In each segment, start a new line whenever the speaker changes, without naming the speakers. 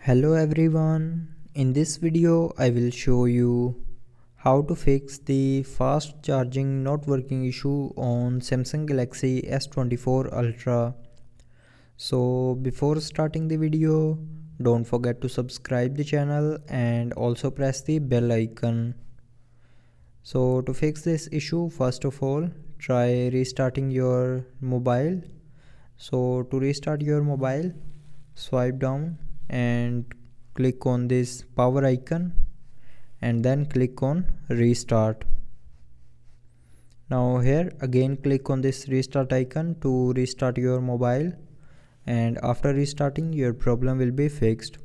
Hello everyone, in this video I will show you how to fix the fast charging not working issue on Samsung Galaxy S24 Ultra. So before starting the video, don't forget to subscribe the channel and also press the bell icon. So to fix this issue, first of all, try restarting your mobile. So to restart your mobile, swipe down and click on this power icon and then click on restart. Now here again click on this restart icon to restart your mobile, and after restarting your problem will be fixed.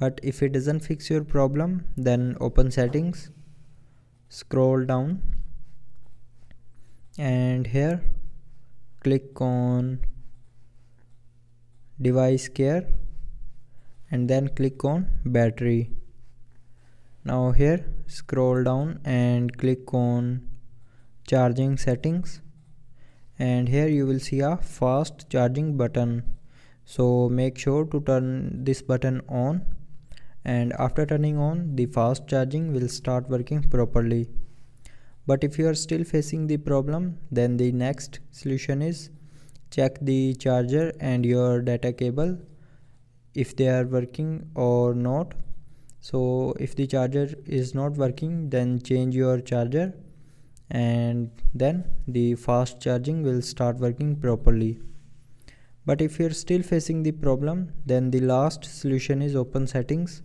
But if it doesn't fix your problem, then open settings, scroll down, and here click on device care and then click on battery. Now here scroll down and click on charging settings, and here you will see a fast charging button. So make sure to turn this button on, and after turning on, the fast charging will start working properly. But if you are still facing the problem, then the next solution is check the charger and your data cable if they are working or not. So if the charger is not working, then change your charger and then the fast charging will start working properly. But if you're still facing the problem, then the last solution is open settings,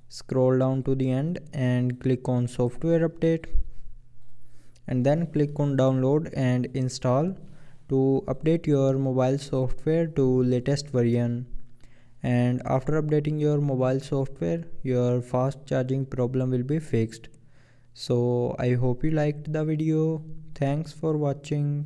scroll down to the end and click on software update, and then click on download and install to update your mobile software to latest version. And after updating your mobile software, your fast charging problem will be fixed. So I hope you liked the video. Thanks for watching.